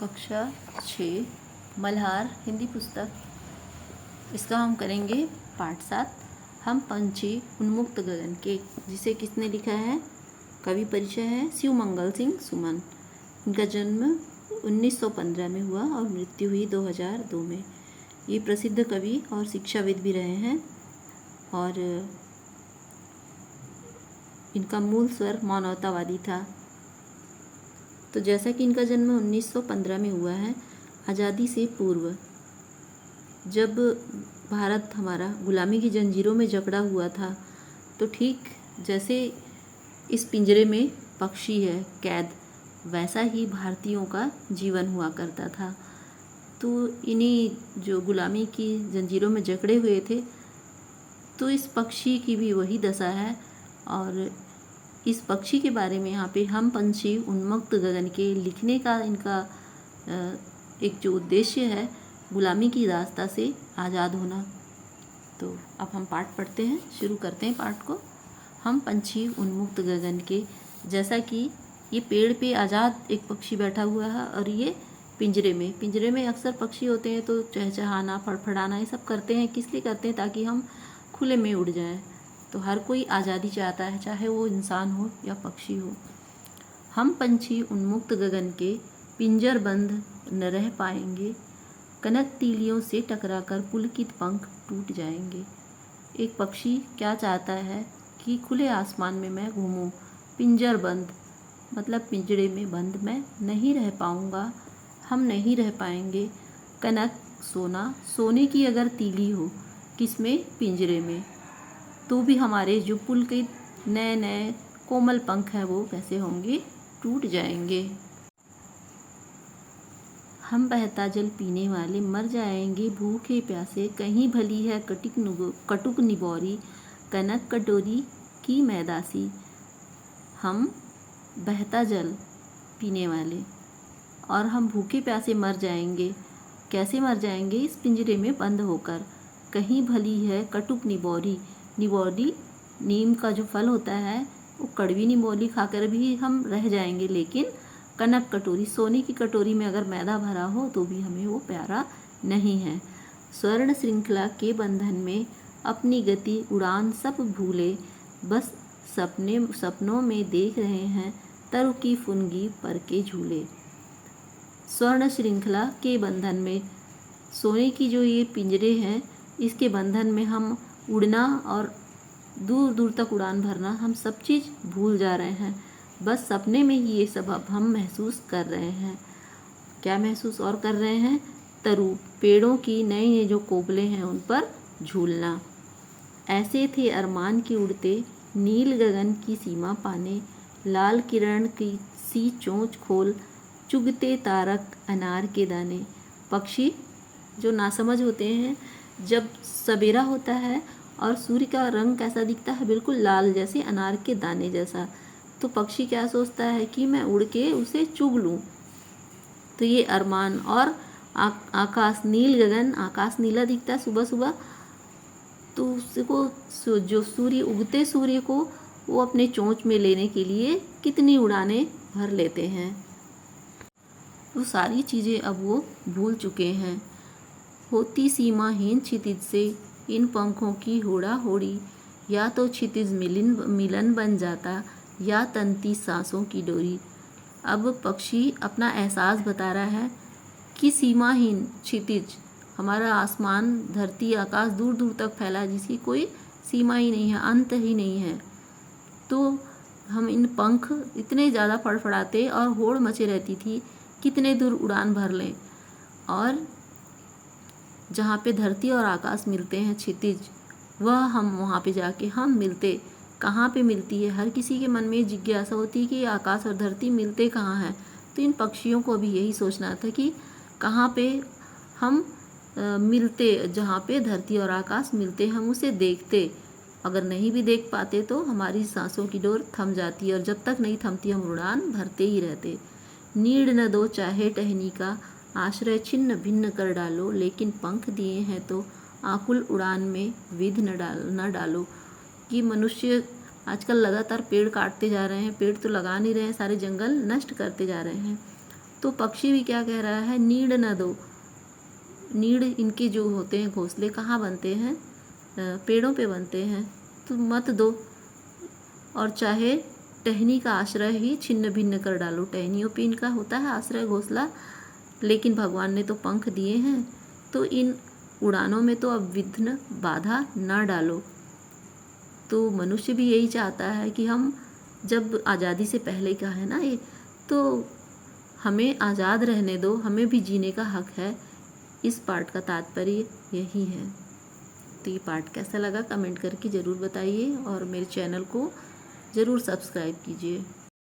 कक्षा 6 मल्हार हिंदी पुस्तक। इसका हम करेंगे पाठ 7। हम पंछी उन्मुक्त गगन के, जिसे किसने लिखा है? कवि परिचय है शिवमंगल सिंह सुमन। इनका जन्म 1915 में हुआ और मृत्यु हुई 2002 में। ये प्रसिद्ध कवि और शिक्षाविद भी रहे हैं और इनका मूल स्वर मानवतावादी था। तो जैसा कि इनका जन्म 1915 में हुआ है, आज़ादी से पूर्व जब भारत हमारा गुलामी की जंजीरों में जकड़ा हुआ था, तो ठीक जैसे इस पिंजरे में पक्षी है कैद, वैसा ही भारतीयों का जीवन हुआ करता था। तो इन्हीं जो गुलामी की जंजीरों में जकड़े हुए थे, तो इस पक्षी की भी वही दशा है। और इस पक्षी के बारे में यहाँ पे हम पंछी उन्मुक्त गगन के लिखने का इनका एक जो उद्देश्य है, गुलामी की दास्ता से आज़ाद होना। तो अब हम पाठ पढ़ते हैं, शुरू करते हैं पाठ को। हम पंछी उन्मुक्त गगन के, जैसा कि ये पेड़ पे आज़ाद एक पक्षी बैठा हुआ है और ये पिंजरे में अक्सर पक्षी होते हैं तो चहचहाना, फड़फड़ाना ये सब करते हैं। किस लिए करते हैं? ताकि हम खुले में उड़ जाएं। तो हर कोई आज़ादी चाहता है, चाहे वो इंसान हो या पक्षी हो। हम पंछी उन्मुक्त गगन के, पिंजर बंद न रह पाएंगे, कनक तीलियों से टकराकर पुलकित पंख टूट जाएंगे। एक पक्षी क्या चाहता है कि खुले आसमान में मैं घूमूं, पिंजर बंद मतलब पिंजरे में बंद मैं नहीं रह पाऊंगा, हम नहीं रह पाएंगे। कनक सोना, सोने की अगर तीली हो किसमें? पिंजरे में, तो भी हमारे जो पुलकित नए नए कोमल पंख हैं वो कैसे होंगे? टूट जाएंगे। हम बहता जल पीने वाले मर जाएंगे भूखे प्यासे, कहीं भली है कटुक निबोरी, कनक कटोरी की मैदासी। हम बहता जल पीने वाले और हम भूखे प्यासे मर जाएंगे। कैसे मर जाएंगे? इस पिंजरे में बंद होकर। कहीं भली है कटुक निबोरी, निबोली नीम का जो फल होता है, वो कड़वी निबोली खाकर भी हम रह जाएंगे। लेकिन कनक कटोरी, सोने की कटोरी में अगर मैदा भरा हो तो भी हमें वो प्यारा नहीं है। स्वर्ण श्रृंखला के बंधन में अपनी गति उड़ान सब भूले, बस सपनों में देख रहे हैं तरु की फुनगी पर के झूले। स्वर्ण श्रृंखला के बंधन में, सोने की जो ये पिंजरे हैं, इसके बंधन में हम उड़ना और दूर दूर तक उड़ान भरना, हम सब चीज़ भूल जा रहे हैं। बस सपने में ही ये सब अब हम महसूस कर रहे हैं। क्या महसूस और कर रहे हैं? तरु, पेड़ों की नई नई जो कोपले हैं उन पर झूलना। ऐसे थे अरमान के उड़ते, नील गगन की सीमा पाने, लाल किरण की सी चोंच खोल, चुगते तारक अनार के दाने। पक्षी जो नासमझ होते हैं, जब सवेरा होता है और सूर्य का रंग कैसा दिखता है? बिल्कुल लाल, जैसे अनार के दाने जैसा। तो पक्षी क्या सोचता है कि मैं उड़ के उसे चुग लूँ। तो ये अरमान। और आकाश, नील गगन, आकाश नीला दिखता है सुबह सुबह, तो उसको जो सूर्य, उगते सूर्य को वो अपने चोंच में लेने के लिए कितनी उड़ानें भर लेते हैं। वो सारी चीज़ें अब वो भूल चुके हैं। होती सीमाहीन क्षितिज से इन पंखों की होड़ा होड़ी, या तो क्षितिज मिलन बन जाता या तंती सांसों की डोरी। अब पक्षी अपना एहसास बता रहा है कि सीमाहीन क्षितिज, हमारा आसमान, धरती, आकाश दूर दूर तक फैला है, जिसकी कोई सीमा ही नहीं है, अंत ही नहीं है। तो हम इन पंख इतने ज़्यादा फड़फड़ाते और होड़ मचे रहती थी, कितने दूर उड़ान भर लें। और जहाँ पे धरती और आकाश मिलते हैं, क्षितिज, वह हम वहाँ पे जाके हम मिलते। कहाँ पे मिलती है? हर किसी के मन में जिज्ञासा होती है कि आकाश और धरती मिलते कहाँ हैं। तो इन पक्षियों को भी यही सोचना था कि कहाँ पे हम मिलते, जहाँ पे धरती और आकाश मिलते हम उसे देखते। अगर नहीं भी देख पाते तो हमारी सांसों की डोर थम जाती, और जब तक नहीं थमती हम उड़ान भरते ही रहते। नीड़ न दो चाहे टहनी का, आश्रय छिन्न भिन्न कर डालो, लेकिन पंख दिए हैं तो आकुल उड़ान में विध न डालो। कि मनुष्य आजकल लगातार पेड़ काटते जा रहे हैं, पेड़ तो लगा नहीं रहे हैं, सारे जंगल नष्ट करते जा रहे हैं। तो पक्षी भी क्या कह रहा है, नीड न दो। नीड इनके जो होते हैं घोंसले कहाँ बनते हैं, पेड़ों पे बनते हैं, तो मत दो। और चाहे टहनी का आश्रय ही छिन्न भिन्न कर डालो, टहनियों पे इनका होता है आश्रय घोंसला, लेकिन भगवान ने तो पंख दिए हैं, तो इन उड़ानों में तो अब विघ्न बाधा ना डालो। तो मनुष्य भी यही चाहता है कि हम, जब आज़ादी से पहले का है ना ये, तो हमें आज़ाद रहने दो, हमें भी जीने का हक है। इस पाठ का तात्पर्य यही है। तो ये पाठ कैसा लगा कमेंट करके ज़रूर बताइए और मेरे चैनल को ज़रूर सब्सक्राइब कीजिए।